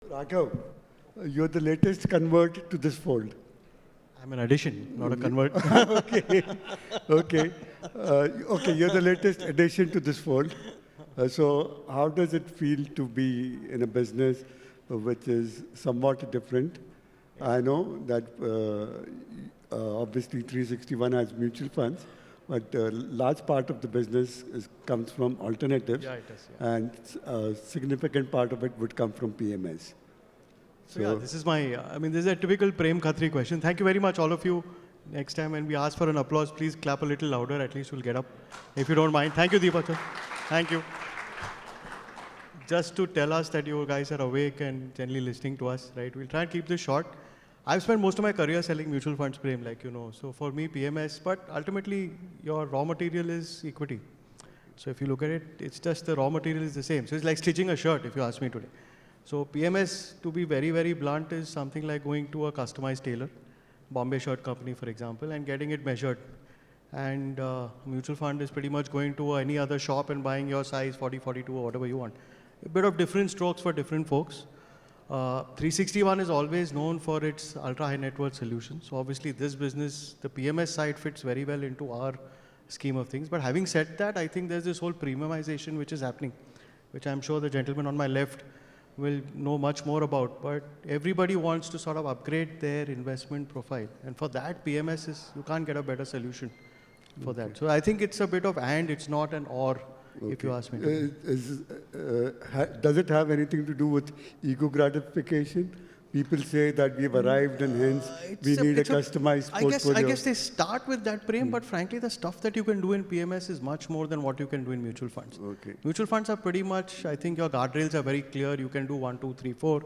Raghav, you're the latest convert to this fold. I'm an addition, not a convert. Okay. Okay. Okay, you're the latest addition to this fold. So how does it feel to be in a business which is somewhat different? I know that obviously 361 has mutual funds, but a large part of the business comes from alternatives, Yeah, it does, yeah. and a significant part of it would come from PMS. So yeah, this is my, this is a typical Prem Khatri question. Thank you very much, all of you. Next time when we ask for an applause, please clap a little louder. At least we'll get up, if you don't mind. Thank you, Deepak. Thank you. Just to tell us that you guys are awake and generally listening to us, right? We'll try and keep this short. I've spent most of my career selling mutual funds, Prem, like you know. So for me, PMS, but ultimately your raw material is equity. So if you look at it, it's just the raw material is the same. So it's like stitching a shirt, if you ask me today. So PMS, to be very, very blunt, is something like going to a customized tailor, Bombay Shirt Company, for example, and getting it measured. And mutual fund is pretty much going to any other shop and buying your size 40, 42, or whatever you want. A bit of different strokes for different folks. 361 is always known for its ultra high net worth solutions. So obviously this business, the PMS side fits very well into our scheme of things. But having said that, I think there's this whole premiumization which is happening, which I'm sure the gentleman on my left will know much more about. But everybody wants to sort of upgrade their investment profile. And for that, PMS is, you can't get a better solution for that. So I think it's a bit of and, it's not an or. Okay. If you ask me. Does it have anything to do with ego gratification? People say that we've arrived and hence we need a customized portfolio. I guess they start with that, Prem, but frankly, the stuff that you can do in PMS is much more than what you can do in mutual funds. Okay. Mutual funds are pretty much, I think your guardrails are very clear. You can do 1, 2, 3, 4.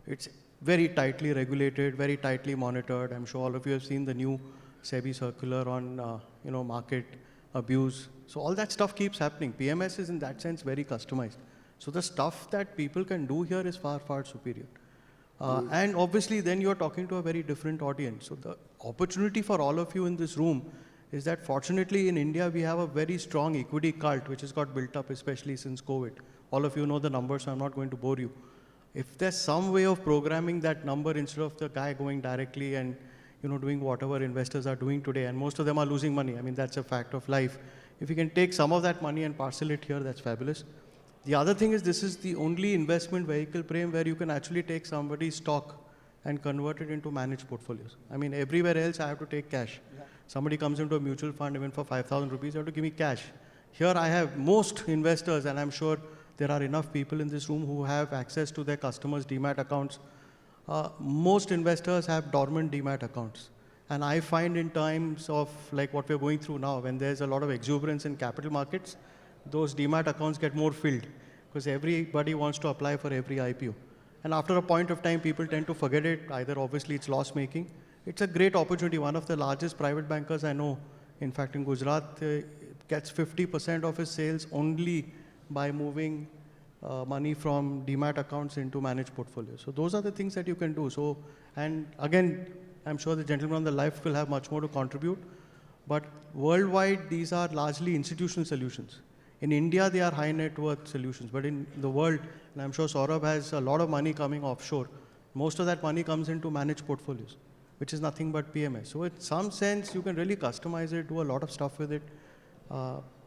It's very tightly regulated, very tightly monitored. I'm sure all of you have seen the new SEBI circular on market abuse. So all that stuff keeps happening. PMS is in that sense very customized. So the stuff that people can do here is far, far superior. And obviously then you're talking to a very different audience. So the opportunity for all of you in this room is that fortunately in India we have a very strong equity cult which has got built up especially since COVID. All of you know the numbers, so I'm not going to bore you. If there's some way of programming that number instead of the guy going directly and doing whatever investors are doing today, and most of them are losing money. I mean, that's a fact of life. If you can take some of that money and parcel it here, that's fabulous. The other thing is this is the only investment vehicle, Prem, where you can actually take somebody's stock and convert it into managed portfolios. I mean, everywhere else I have to take cash. Yeah. Somebody comes into a mutual fund even for 5,000 rupees, you have to give me cash. Here I have most investors, and I'm sure there are enough people in this room who have access to their customers' demat accounts. Most investors have dormant demat accounts. And I find in times of like what we're going through now, when there's a lot of exuberance in capital markets, those demat accounts get more filled because everybody wants to apply for every IPO. And after a point of time, people tend to forget it. Either obviously it's loss making. It's a great opportunity. One of the largest private bankers I know, in fact in Gujarat, gets 50% of his sales only by moving money from demat accounts into managed portfolios. So those are the things that you can do. So, and again, I'm sure the gentleman on the left will have much more to contribute. But worldwide, these are largely institutional solutions. In India, they are high net worth solutions. But in the world, and I'm sure Saurabh has a lot of money coming offshore, most of that money comes into managed portfolios, which is nothing but PMS. So in some sense, you can really customize it, do a lot of stuff with it.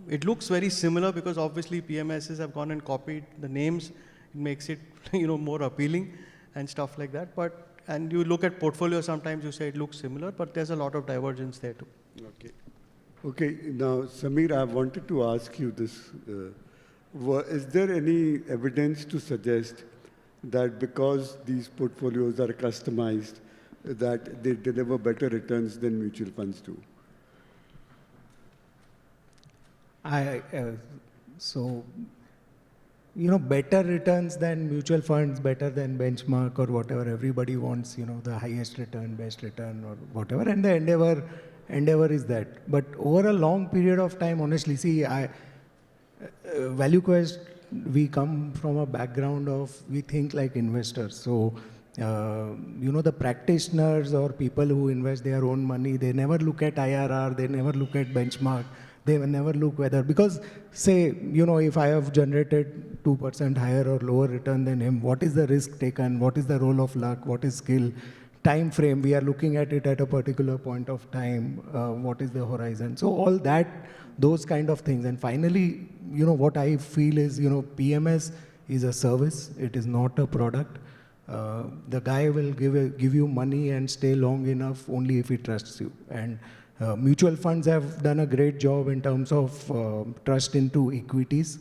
It looks very similar because obviously PMSs have gone and copied the names. It makes it more appealing and stuff like that. And you look at portfolios, sometimes you say it looks similar, but there's a lot of divergence there too. Okay. Okay, now Samir, I wanted to ask you this. Is there any evidence to suggest that because these portfolios are customized, that they deliver better returns than mutual funds do? Better returns than mutual funds, better than benchmark or whatever. Everybody wants, the highest return, best return or whatever. And the endeavor is that. But over a long period of time, honestly, see, ValueQuest, we come from a background of, we think like investors. So, the practitioners or people who invest their own money, they never look at IRR, they never look at benchmark. They will never look whether, because say, if I have generated 2% higher or lower return than him, what is the risk taken? What is the role of luck? What is skill? Time frame, we are looking at it at a particular point of time. What is the horizon? So all that, those kind of things. And finally, what I feel is, PMS is a service. It is not a product. The guy will give you money and stay long enough only if he trusts you. And mutual funds have done a great job in terms of trust into equities,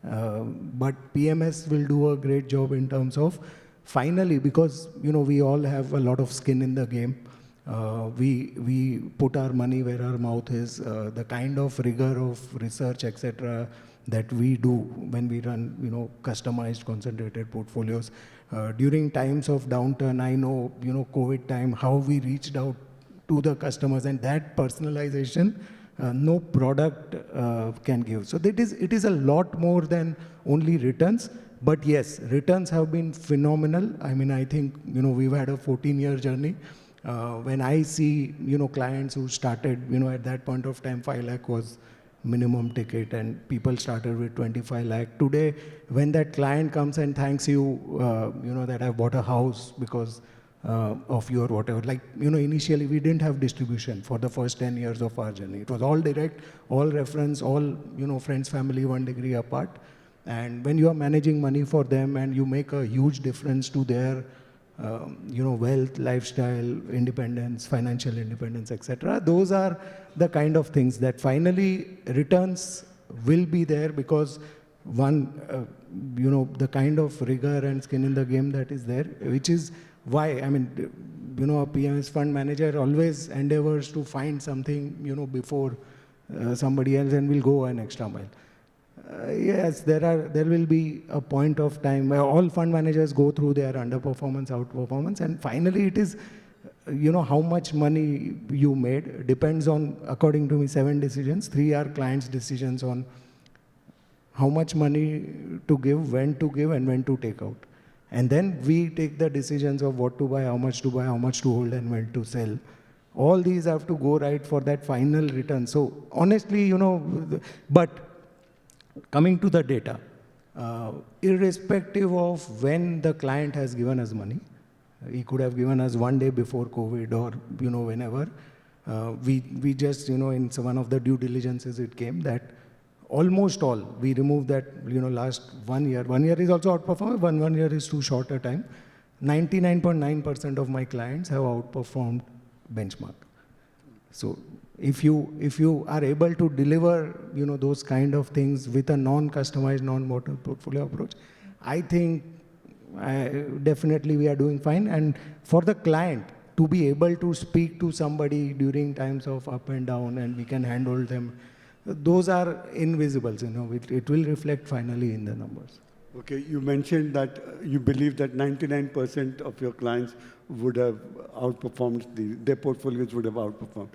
but PMS will do a great job in terms of finally, because we all have a lot of skin in the game. We put our money where our mouth is. The kind of rigor of research, etc., that we do when we run, customized, concentrated portfolios. During times of downturn, I know, COVID time, how we reached out to the customers, and that personalization, no product can give. So it is a lot more than only returns. But yes, returns have been phenomenal. I mean, I think, we've had a 14-year journey. When I see, clients who started, at that point of time, 5 lakh was minimum ticket, and people started with 25 lakh. Today, when that client comes and thanks you, that I've bought a house because of your whatever. Like, initially we didn't have distribution for the first 10 years of our journey. It was all direct, all reference, all, friends, family, 1 degree apart. And when you are managing money for them and you make a huge difference to their, wealth, lifestyle, independence, financial independence, etc., those are the kind of things that finally returns will be there, because one, the kind of rigor and skin in the game that is there, which is why, I mean, a PMS fund manager always endeavors to find something, before somebody else, and will go an extra mile. Yes, there will be a point of time where all fund managers go through their underperformance, outperformance, and finally it is, how much money you made depends on, according to me, 7 decisions. 3 are clients' decisions on how much money to give, when to give, and when to take out. And then we take the decisions of what to buy, how much to hold, and when to sell. All these have to go right for that final return. So honestly, but coming to the data, irrespective of when the client has given us money, he could have given us 1 day before COVID or, whenever, we just, in one of the due diligences it came that almost all, we removed that, last 1 year. 1 year is also outperformed, 1 year is too short a time. 99.9% of my clients have outperformed benchmark. So if you are able to deliver, those kind of things with a non-customized, non-motor portfolio approach, I think definitely we are doing fine. And for the client to be able to speak to somebody during times of up and down, and we can handle them, those are invisibles, it will reflect finally in the numbers. Okay, you mentioned that you believe that 99% of your clients would have outperformed, their portfolios would have outperformed.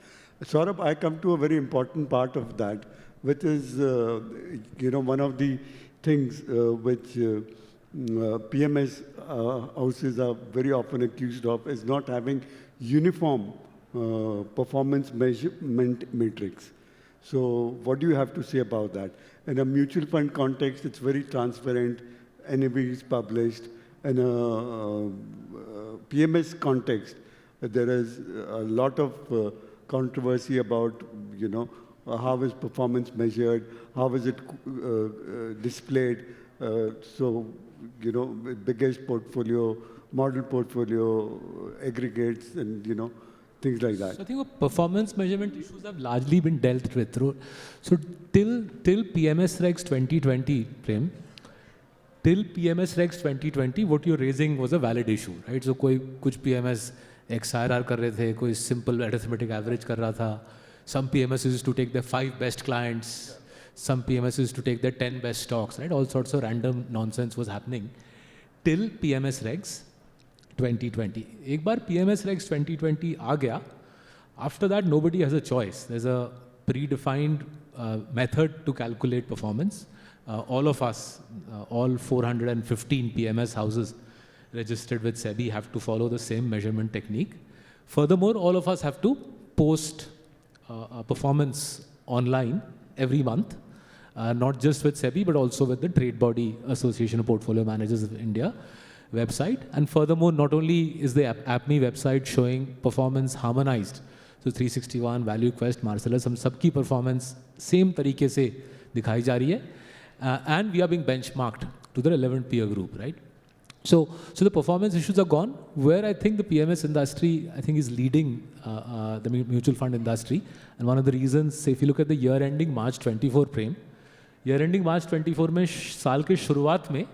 Saurabh, I come to a very important part of that, which is, one of the things which PMS houses are very often accused of is not having uniform performance measurement matrix. So what do you have to say about that? In a mutual fund context, it's very transparent, NAV is published. In a PMS context, there is a lot of controversy about, how is performance measured, how is it displayed. Biggest portfolio, model portfolio, aggregates, and, things like that. So I think performance measurement issues have largely been dealt with through. So till PMS Regs 2020, Prem, till PMS Regs 2020, what you're raising was a valid issue, right? So kuch PMS XIRR kar rahe the, koi simple arithmetic average kar raha tha. Some PMS used to take their 5 best clients. Some PMS used to take their 10 best stocks, right? All sorts of random nonsense was happening till PMS Regs 2020. एक बार PMS Regs 2020 आ गया, after that nobody has a choice. There's a predefined method to calculate performance. All of us, all 415 PMS houses registered with SEBI have to follow the same measurement technique. Furthermore, all of us have to post performance online every month, not just with SEBI, but also with the Trade Body Association of Portfolio Managers of India website. And furthermore, not only is the APME website showing performance harmonized, so 361, Value Quest, Marcellus, हम सबकी performance same तरीके से दिखाई जा रही है, and we are being benchmarked to the relevant peer group, right? So the performance issues are gone. Where I think the PMS industry, I think, is leading the mutual fund industry, and one of the reasons, say, if you look at the year ending March 24, Prem, year ending March 24 में साल के शुरुआत में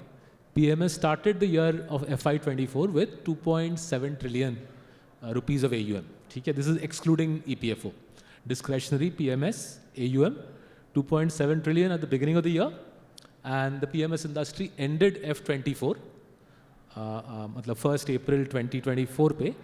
PMS started the year of FY24 with 2.7 trillion rupees of AUM. ठीक है, this is excluding EPFO. Discretionary PMS AUM 2.7 trillion at the beginning of the year, and the PMS industry ended F24. मतलब 1st April 2024 पे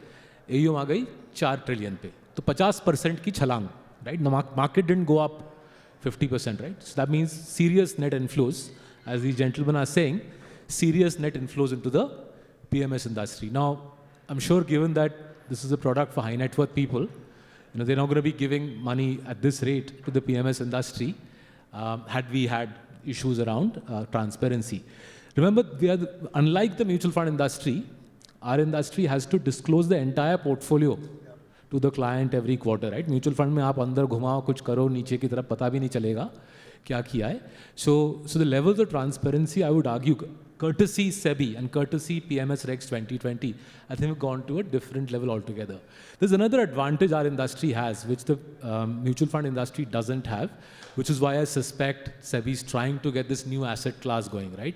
AUM आ गई 4 trillion पे, तो 50% की छलांग, right? The market didn't go up 50%, right? So that means serious net inflows, as these gentlemen are saying, serious net inflows into the PMS industry. Now, I'm sure given that this is a product for high net worth people, they're not going to be giving money at this rate to the PMS industry had we had issues around transparency. Remember, unlike the mutual fund industry, our industry has to disclose the entire portfolio to the client every quarter, right? Mutual fund में आप अंदर घुमाओ कुछ करो नीचे की तरफ पता भी नहीं चलेगा क्या किया है. So the levels of transparency, I would argue, courtesy SEBI and courtesy PMS Regs 2020, I think we've gone to a different level altogether. There's another advantage our industry has, which the mutual fund industry doesn't have, which is why I suspect SEBI is trying to get this new asset class going, right?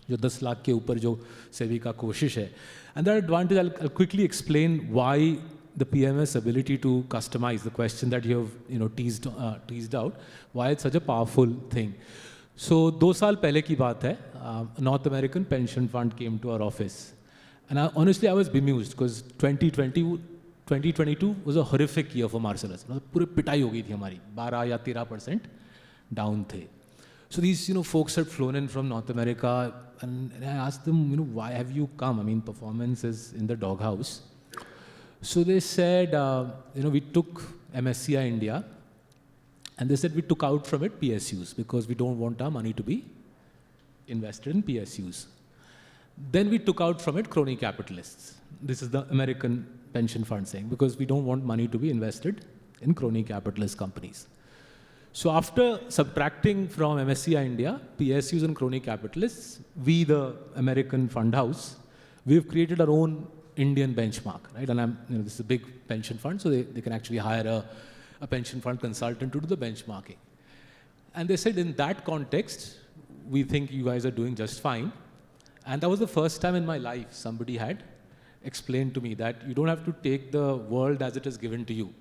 जो 10 लाख के ऊपर जो SEBI का कोशिश है. And that advantage, I'll quickly explain why the PMS ability to customize, the question that you have teased out, why it's such a powerful thing. So 2 साल पहले की बात है, North American pension fund came to our office. And honestly, I was bemused because 2022 was a horrific year for Marcellus. पूरी पिटाई हो गई थी हमारी, 12 या 13% down थे. So these folks had flown in from North America, and I asked them, why have you come? I mean, performance is in the doghouse. So they said, we took MSCI India, and they said we took out from it PSUs because we don't want our money to be invested in PSUs. Then we took out from it crony capitalists. This is the American pension fund saying, because we don't want money to be invested in crony capitalist companies. So after subtracting from MSCI India, PSUs and crony capitalists, we, the American fund house, we've created our own Indian benchmark, right? And this is a big pension fund, so they can actually hire a pension fund consultant to do the benchmarking. And they said, in that context, we think you guys are doing just fine. And that was the first time in my life somebody had explained to me that you don't have to take the world as it is given to you.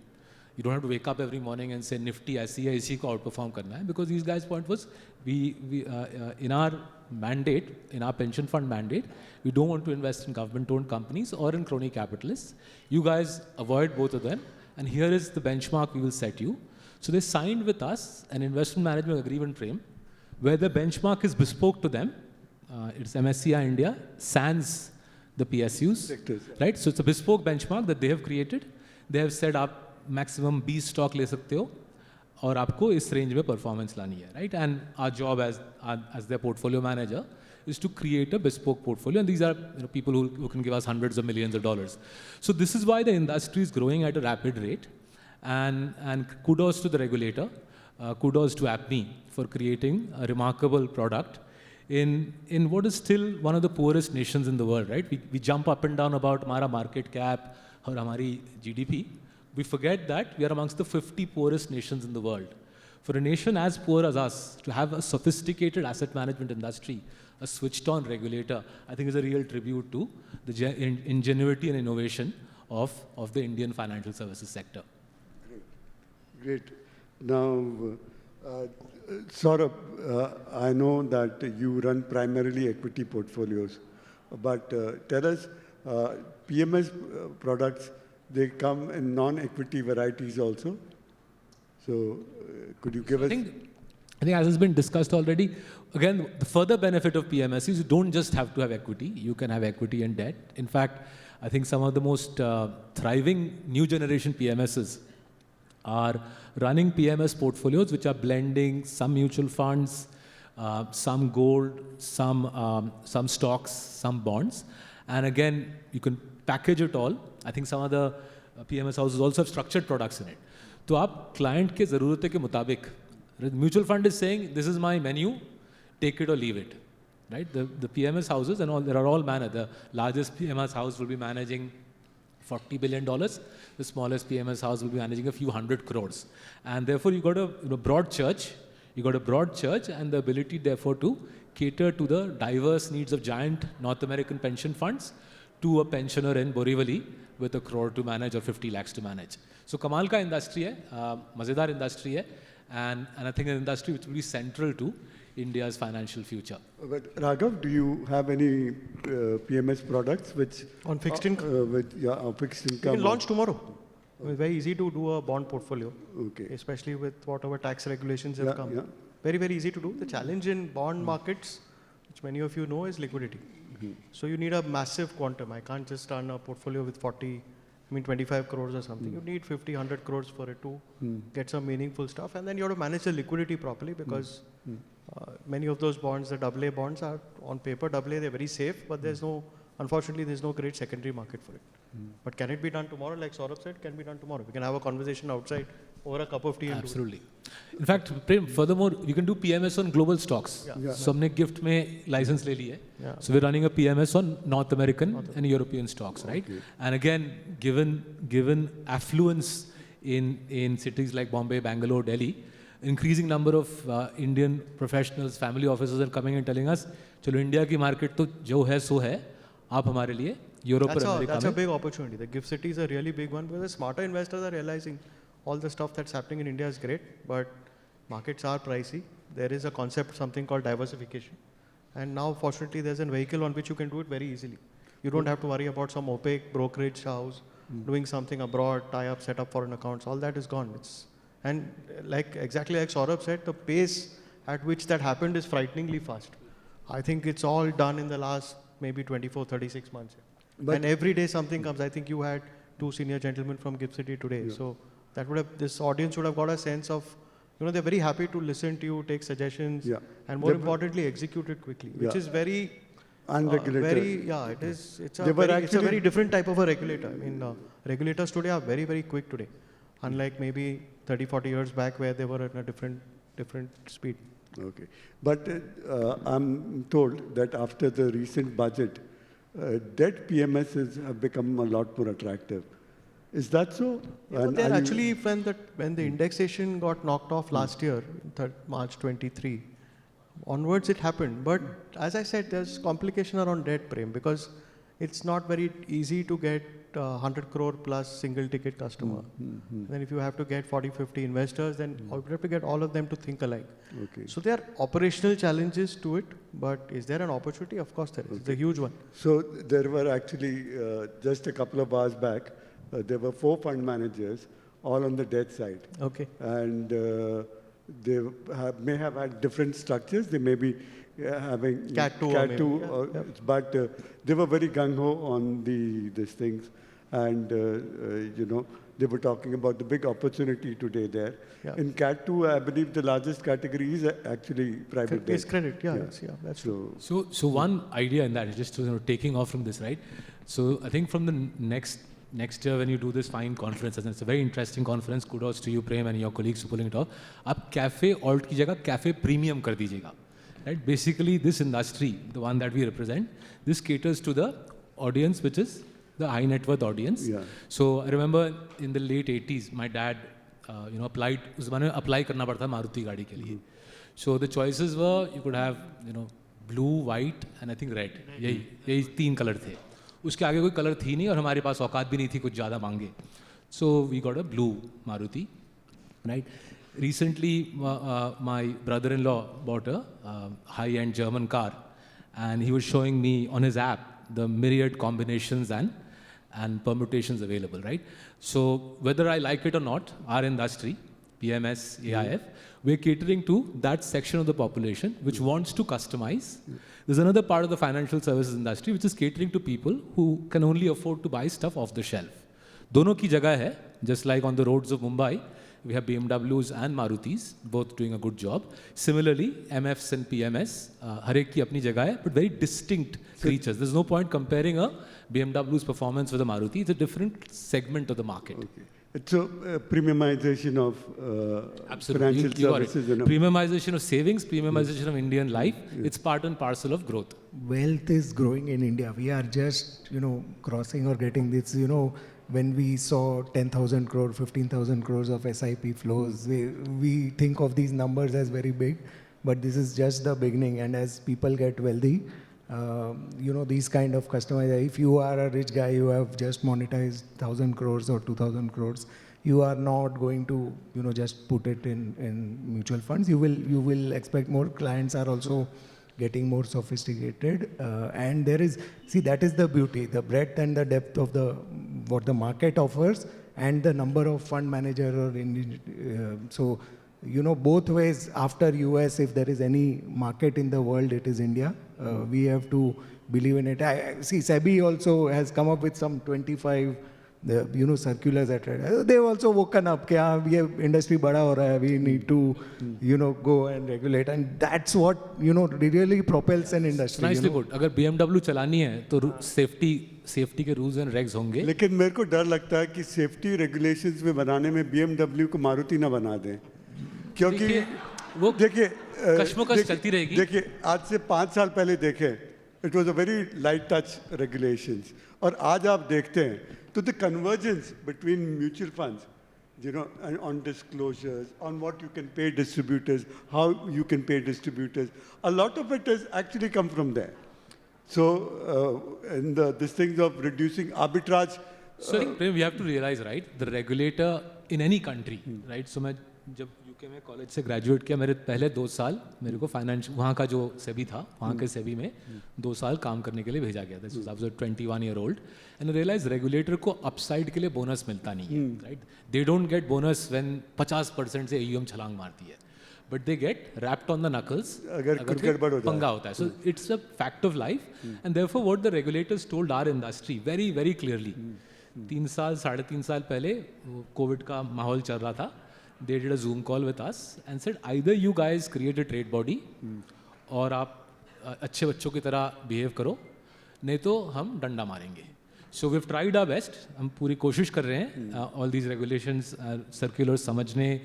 You don't have to wake up every morning and say, Nifty, ऐसी है, इसी को outperform करना है. Because these guys' point was, in our mandate, in our pension fund mandate, we don't want to invest in government-owned companies or in crony capitalists. You guys avoid both of them, and here is the benchmark we will set you. So they signed with us an investment management agreement frame, where the benchmark is bespoke to them. It's MSCI India, sans the PSUs, sectors, right? So it's a bespoke benchmark that they have created. They have said, आप maximum 20 stock ले सकते हो और आपको इस range में performance लानी है, right? And our job as their portfolio manager is to create a bespoke portfolio, and these are people who can give us hundreds of millions of dollars. So this is why the industry is growing at a rapid rate, and kudos to the regulator, kudos to APME for creating a remarkable product in what is still one of the poorest nations in the world, right? We jump up and down about हमारा market cap और हमारी GDP. We forget that we are amongst the 50 poorest nations in the world. For a nation as poor as us to have a sophisticated asset management industry, a switched-on regulator, I think is a real tribute to the ingenuity and innovation of the Indian financial services sector. Great. Now, Saurabh, I know that you run primarily equity portfolios, but tell us, PMS products, they come in non-equity varieties also. So could you give us... I think as has been discussed already, again, the further benefit of PMS is you don't just have to have equity. You can have equity and debt. In fact, I think some of the most thriving new generation PMSs are running PMS portfolios which are blending some mutual funds, some gold, some stocks, some bonds. And again, you can package it all. I think some of the PMS houses also have structured products in it. तो आप client के ज़रूरत के मुताबिक, mutual fund is saying, this is my menu, take it or leave it, right? The PMS houses and all, there are all manner. The largest PMS house will be managing $40 billion. The smallest PMS house will be managing a few hundred crores. And therefore, you got a broad church. You got a broad church and the ability, therefore, to cater to the diverse needs of giant North American pension funds to a pensioner in Borivali with a crore to manage or 50 lakhs to manage. So, Kamal ka industry hai, mazedar industry hai, and I think an industry which will be central to India's financial future. But Raghav, do you have any PMS products which On fixed income? on fixed We income? can launch tomorrow. It's very easy to do a bond portfolio, Okay. especially with whatever tax regulations have Yeah, come. yeah. Very, very easy to do. The challenge in bond markets, which many of you know, is liquidity. So you need a massive quantum. I can't just run a portfolio with 25 crores or something. You need 50, 100 crores for it to get some meaningful stuff. And then you have to manage the liquidity properly because many of those bonds, the AA bonds are on paper, AA, they're very safe, but unfortunately, there's no great secondary market for it. But can it be done tomorrow? Like Saurabh said, can be done tomorrow. We can have a conversation outside over a cup of tea. And Absolutely. In fact, Prem, furthermore, you can do PMS on global stocks. Yeah. So हमने gift में license ले ली है. Yeah. So we're running a PMS on North American and European stocks, right? Okay. And again, given affluence in cities like Bombay, Bangalore, Delhi, increasing number of Indian professionals, family officers are coming and telling us, चलो India की market तो जो है सो है, आप हमारे लिए Europe और अमेरिका that's a में. big opportunity. The gift city is a really big one because the smarter investors are realizing all the stuff that's happening in India is great, but markets are pricey. There is a concept, something called diversification. And now, fortunately, there's a vehicle on which you can do it very easily. You don't have to worry about some opaque brokerage house doing something abroad, tie up, set up foreign accounts. All that is gone. And exactly like Saurabh said, the pace at which that happened is frighteningly fast. I think it's all done in the last maybe 24, 36 months. But- and every day something comes. I think you had 2 senior gentlemen from Gift City today. Yeah. So this audience would have got a sense of, they're very happy to listen to you, take suggestions, Yeah. and more They- importantly, execute it quickly, which Yeah. is very, Unregulated. it's They a were very actually- different type of a regulator. I mean, regulators today are very, very quick today, unlike maybe 30, 40 years back where they were at a different speed. Okay. But I'm told that after the recent budget, debt PMSs have become a lot more attractive. Is that so? Yeah, but they're actually, when the indexation got knocked off last year, March 23, onwards it happened. But as I said, there's complication around debt, Prem, because it's not very easy to get 100 crore plus single ticket customer. Then if you have to get 40, 50 investors, then you have to get all of them to think alike. Okay. So there are operational challenges to it, but is there an opportunity? Of course there is. It's a huge one. So there were actually, just a couple of hours back, there were 4 fund managers, all on the debt side. Okay. And they may have had different structures. They may be having Cat 2 or Cat maybe, 2, yeah, but they were very gung-ho on these things. And, they were talking about the big opportunity today there. Yeah. In Cat 2, I believe the largest category is actually private debt. It's credit, that's true. So, one idea in that is just taking off from this, right? So I think from the next year when you do this fine conference, and it's a very interesting conference, kudos to you, Prem, and your colleagues for pulling it off, आप cafe alt की जगह cafe premium कर दीजिएगा, right? Basically, this industry, the one that we represent, this caters to the audience which is the high net worth audience. Yeah. So I remember in the late 80s, my dad, applied, उस ज़माने में apply करना पड़ता मारुति गाड़ी के लिए. So the choices were, you could have, blue, white, and I think red. यही 3 colour थे. उसके आगे कोई कलर थी नहीं और हमारे पास औकात भी नहीं थी कुछ ज़्यादा मांगे. So we got a blue Maruti, right? Recently, my brother-in-law bought a high-end German car, and he was showing me on his app the myriad combinations and permutations available, right? So whether I like it or not, our industry, PMS, AIF, we're catering to that section of the population which wants to customize. There's another part of the financial services industry which is catering to people who can only afford to buy stuff off the shelf. दोनों की जगह है, just like on the roads of Mumbai, We have BMWs and Marutis, both doing a good job. Similarly, MFs and PMS, हर एक की अपनी जगह है, but very distinct creatures. There's no point comparing a BMW's performance with a Maruti. It's a different segment of the market. Okay. It's a premiumization of Absolutely. financial You got it. services. Premiumization of savings, premiumization of Indian life. It's part and parcel of growth. Wealth is growing in India. We are just, crossing or getting this, when we saw 10,000 crore, 15,000 crores of SIP flows, we think of these numbers as very big, but this is just the beginning. And as people get wealthy, these kind of customers, if you are a rich guy, you have just monetized 1,000 crores or 2,000 crores, you are not going to, just put it in mutual funds. You will expect more. Clients are also getting more sophisticated, and that is the beauty, the breadth and the depth of what the market offers, and the number of fund manager so both ways. After US, if there is any market in the world, it is India. We have to believe in it. SEBI also has come up with some 25 circulars at it. They've also woken up कि industry बड़ा हो रहा है, we need to go and regulate, and that's what really propels an industry. Nicely put. अगर BMW चलानी है तो safety के rules and regs होंगे. लेकिन मेरे को डर लगता है कि सेफ्टी रेगुलेशंस में बनाने में BMW को मारुति ना बना दें, क्योंकि वो देखिए कश्मकश चलती रहेगी. देखिए आज से 5 साल पहले देखें, it was a very light touch regulations, और आज आप देखते हैं तो the convergence between mutual funds, on disclosures, on what you can pay distributors, how you can pay distributors, a lot of it has actually come from there. So and these things of reducing arbitrage. So Prem, we have to realize, right, the regulator in any country, right? So मैं जब UK में college से graduate किया, मेरे पहले 2 साल मेरे को फाइनेंस वहाँ का जो सेबी था, वहाँ के सेबी में 2 साल काम करने के लिए भेजा गया था. So I was a 21-year-old and I realized regulator को अपसाइड के लिए बोनस मिलता नहीं है, right? They don't get bonus when 50% से AUM छलांग मारती है, but they get wrapped on the knuckles अगर कुछ गड़बड़ हो जाए, पंगा होता है. So it's a fact of life, and therefore what the regulators told our industry very very clearly, 3 साल 3.5 साल पहले कोविड का माहौल चल रहा था, they did a Zoom call with us and said either you guys create a trade body और आप अच्छे बच्चों की तरह behave करो, नहीं तो हम डंडा मारेंगे. So we've tried our best, हम पूरी कोशिश कर रहे हैं, all these regulations, circulars समझने,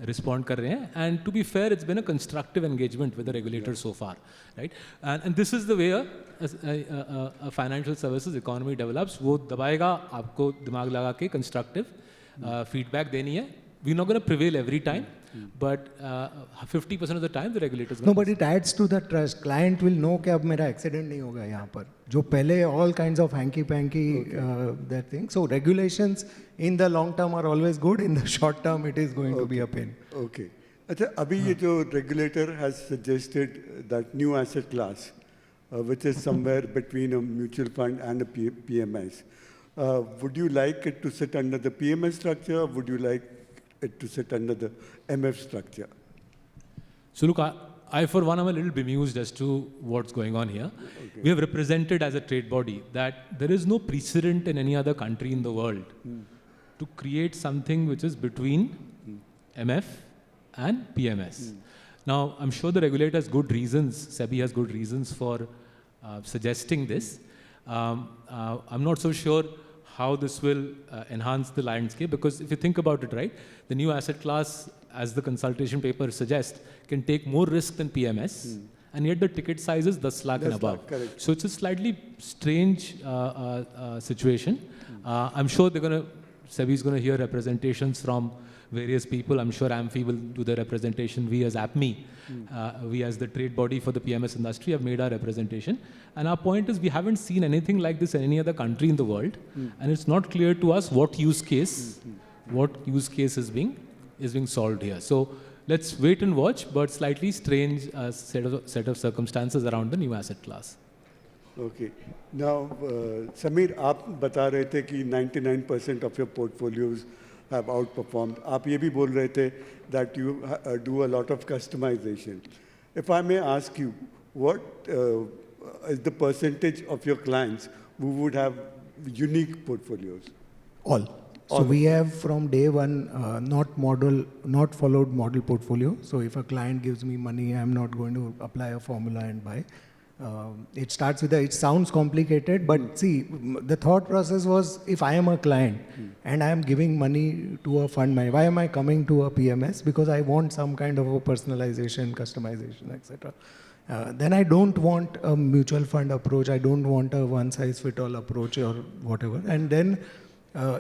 respond कर रहे हैं, and to be fair, it's been a constructive engagement with the regulator so far, right? And this is the way a financial services economy develops. वो दबाएगा, आपको दिमाग लगा के constructive feedback देनी है. We're not going to prevail every time, but 50% of the time the regulators. No, but it adds to the trust. Client will know कि अब मेरा accident नहीं होगा यहाँ पर. जो पहले all kinds of hanky-panky that thing. So regulations in the long term are always good. In the short term, it is going to be a pain. Okay. अच्छा, अभी ये जो regulator has suggested that new asset class, which is somewhere between a mutual fund and a PMS. Would you like it to sit under the PMS structure? Or would you like it to sit under the MF structure? So look, I for one am a little bemused as to what's going on here. Okay. We have represented as a trade body that there is no precedent in any other country in the world to create something which is between MF and PMS. Now, I'm sure the regulator has good reasons, SEBI has good reasons for suggesting this. I'm not so sure how this will enhance the landscape, because if you think about it, right, the new asset class, as the consultation paper suggests, can take more risk than PMS, and yet the ticket size is 10 lakh and above. So it's a slightly strange situation. I'm sure SEBI is going to hear representations from various people. I'm sure AMFI will do the representation. We as APME, we as the trade body for the PMS industry have made our representation. And our point is we haven't seen anything like this in any other country in the world. And it's not clear to us what use case is being solved here. So let's wait and watch, but slightly strange set of circumstances around the new asset class. Okay. Now, Samir, आप बता रहे थे कि 99% of your portfolios have outperformed. आप ये भी बोल रहे थे that you do a lot of customization. If I may ask you, what is the percentage of your clients who would have unique portfolios? All. So we have from day one not followed model portfolio. So if a client gives me money, I'm not going to apply a formula and buy. It starts with it sounds complicated, but see, the thought process was, if I am a client and I am giving money to a fund manager, why am I coming to a PMS? Because I want some kind of a personalization, customization, etc. Then I don't want a mutual fund approach. I don't want a one-size-fits-all approach or whatever. And then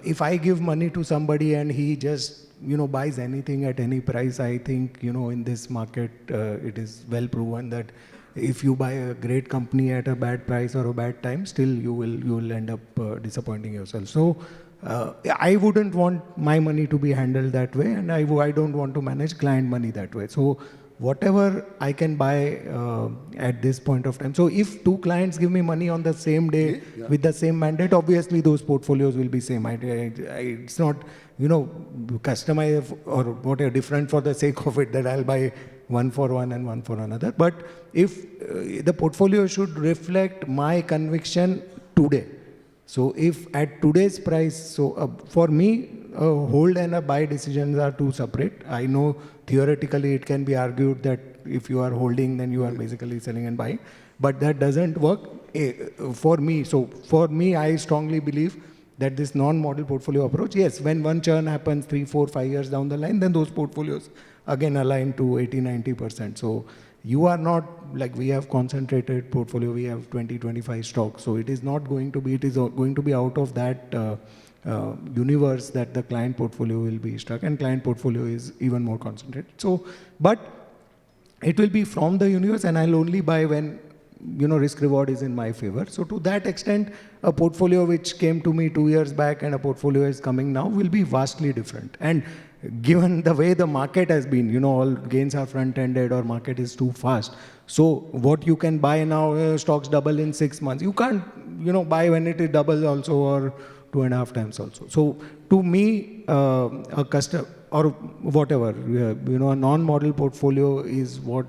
if I give money to somebody and he just buys anything at any price, I think in this market it is well proven that if you buy a great company at a bad price or a bad time, still you will end up disappointing yourself. So I wouldn't want my money to be handled that way, and I don't want to manage client money that way. So whatever I can buy at this point of time. So if two clients give me money on the same day with the same mandate, obviously those portfolios will be same. It's not customized or whatever different for the sake of it that I'll buy one for one and one for another. But if the portfolio should reflect my conviction today. So if at today's price, so for me, a hold and a buy decisions are two separate. I know theoretically it can be argued that if you are holding, then you are basically selling and buying. But that doesn't work for me. So for me, I strongly believe that this non-model portfolio approach, yes, when one churn happens 3, 4, 5 years down the line, then those portfolios again align to 80-90%. So you are not like we have concentrated portfolio, we have 20-25 stocks. So it is not going to be, it is going to be out of that universe that the client portfolio will be struck, and client portfolio is even more concentrated. So, but it will be from the universe, and I'll only buy when risk reward is in my favor. So to that extent, a portfolio which came to me 2 years back and a portfolio is coming now will be vastly different. And given the way the market has been, all gains are front-ended or market is too fast. So what you can buy now, stocks double in 6 months. You can't, buy when it is double also or 2.5 times also. So to me, a customer or whatever, a non-model portfolio is what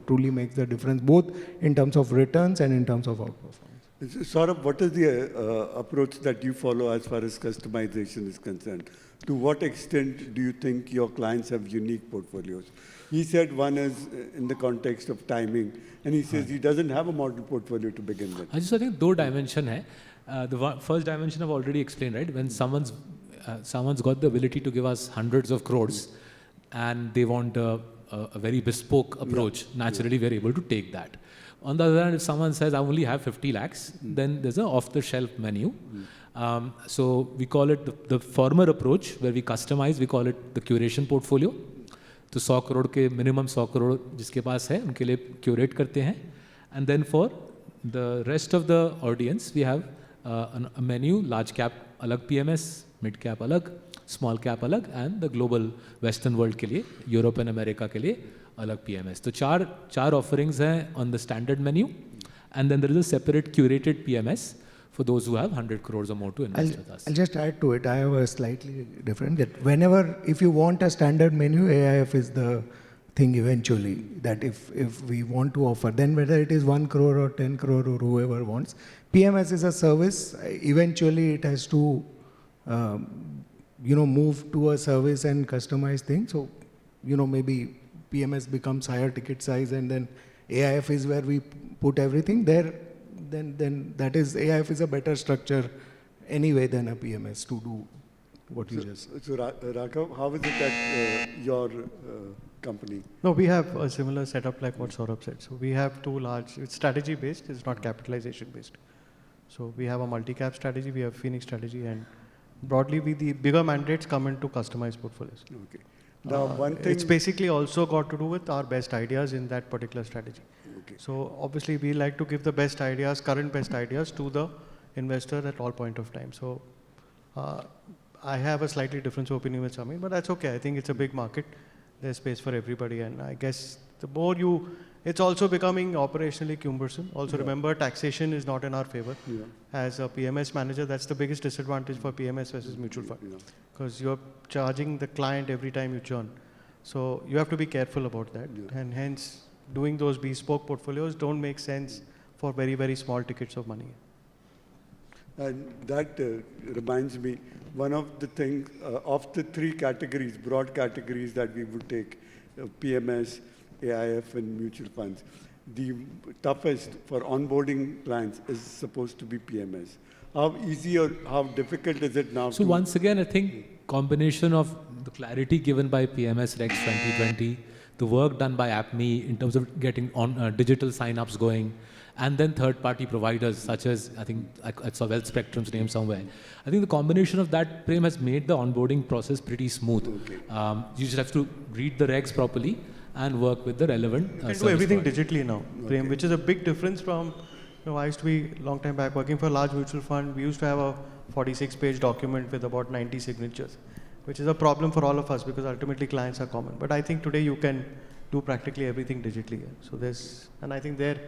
truly makes the difference, both in terms of returns and in terms of outperformance. Saurabh, what is the approach that you follow as far as customization is concerned? To what extent do you think your clients have unique portfolios? He said one is in the context of timing, and he says he doesn't have a model portfolio to begin with. I think two dimensions hai. The first dimension I've already explained, right? When someone's got the ability to give us hundreds of crores and they want a very bespoke approach, naturally we're able to take that. On the other hand, if someone says I only have 50 lakhs, then there's an off-the-shelf menu. So we call it the former approach where we customize, we call it the curation portfolio. तो 100 करोड़ के minimum 100 crore जिसके पास है उनके लिए curate करते हैं. And then for the rest of the audience, we have a menu, large cap अलग PMS, mid cap अलग, small cap अलग, and the global western world के लिए, Europe and America के लिए अलग PMS. तो चार offerings हैं on the standard menu, and then there is a separate curated PMS for those who have 100 crores or more to invest with us. I'll just add to it. I have a slightly different, that if you want a standard menu, AIF is the thing eventually, that if we want to offer, then whether it is 1 crore or 10 crore or whoever wants, PMS is a service. Eventually it has to, move to a service and customized thing. So, maybe PMS becomes higher ticket size, and then AIF is where we put everything there. Then that is, AIF is a better structure anyway than a PMS to do what you just said. So Raghav, how is it that your company? No, we have a similar setup like what Saurabh said. So we have two large, it's strategy based, it's not capitalization based. So we have a multi-cap strategy, we have Phoenix strategy, and broadly the bigger mandates come into customized portfolios. Okay. Now, one thing, it's basically also got to do with our best ideas in that particular strategy. Okay. So obviously we like to give the best ideas, current best ideas to the investor at all point of time. So I have a slightly different opinion with Samir, but that's okay. I think it's a big market. There's space for everybody, and I guess the more it's also becoming operationally cumbersome. Also remember, taxation is not in our favor. Yeah. As a PMS manager, that's the biggest disadvantage for PMS versus mutual fund. Because you're charging the client every time you churn. So you have to be careful about that. Yeah. And hence, doing those bespoke portfolios don't make sense for very, very small tickets of money. And that reminds me, one of the things, of the three categories, broad categories that we would take, PMS, AIF, and mutual funds, the toughest for onboarding clients is supposed to be PMS. How easy or how difficult is it now? So once again, I think combination of the clarity given by PMS Regs 2020, the work done by APME in terms of getting on digital sign-ups going, and then third-party providers such as, I think I saw Wealth Spectrum's name somewhere. I think the combination of that, Prem, has made the onboarding process pretty smooth. Okay. You just have to read the regs properly and work with the relevant You can do everything digitally now, Prem, which is a big difference from, I used to be a long time back working for a large mutual fund. We used to have a 46-page document with about 90 signatures, which is a problem for all of us because ultimately clients are common. But I think today you can do practically everything digitally. So and I think there,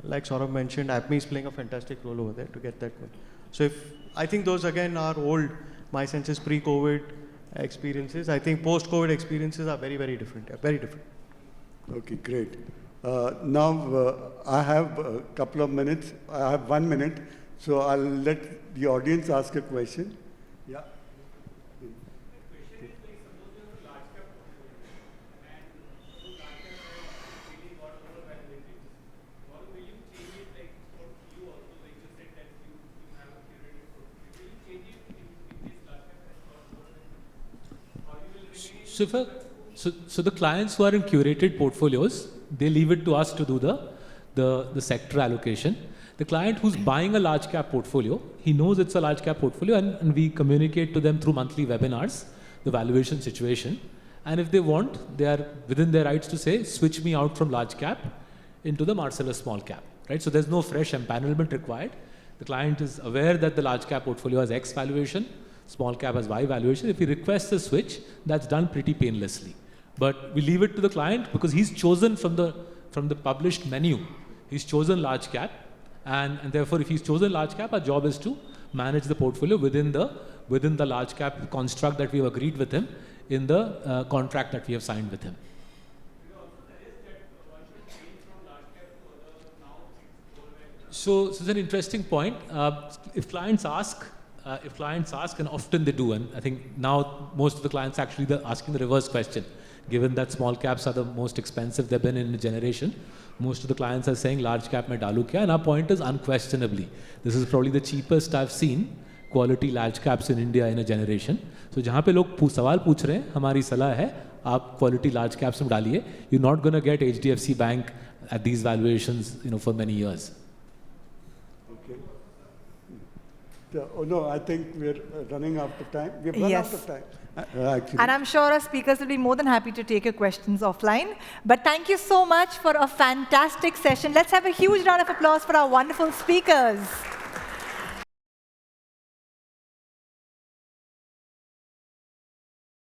like Saurabh mentioned, APME is playing a fantastic role over there to get that going. So I think those again are old, my sense is pre-COVID experiences. I think post-COVID experiences are very, very different. Very different. Okay, great. Now, I have a couple of minutes. I have 1 minute, so I'll let the audience ask a question. Yeah. So the clients who are in curated portfolios, they leave it to us to do the sector allocation. The client who's buying a large cap portfolio, he knows it's a large cap portfolio, and we communicate to them through monthly webinars, the valuation situation. And if they want, they are within their rights to say, switch me out from large cap into the Marcellus small cap, right? So there's no fresh empanelment required. The client is aware that the large cap portfolio has X valuation, small cap has Y valuation. If he requests a switch, that's done pretty painlessly. But we leave it to the client because he's chosen from the published menu. He's chosen large cap, and therefore if he's chosen large cap, our job is to manage the portfolio within the large cap construct that we've agreed with him in the contract that we have signed with him. So it's an interesting point. If clients ask, and often they do, and I think now most of the clients actually are asking the reverse question. Given that small caps are the most expensive they've been in a generation, most of the clients are saying large cap mein dalu kya, and our point is unquestionably, this is probably the cheapest I've seen quality large caps in India in a generation. So जहाँ पे लोग सवाल पूछ रहे हैं, हमारी सलाह है आप quality large caps में डालिए. You're not going to get HDFC Bank at these valuations, for many years. Oh no, I think we're running out of time. We've run out of time. Actually. And I'm sure our speakers will be more than happy to take your questions offline. But thank you so much for a fantastic session. Let's have a huge round of applause for our wonderful speakers.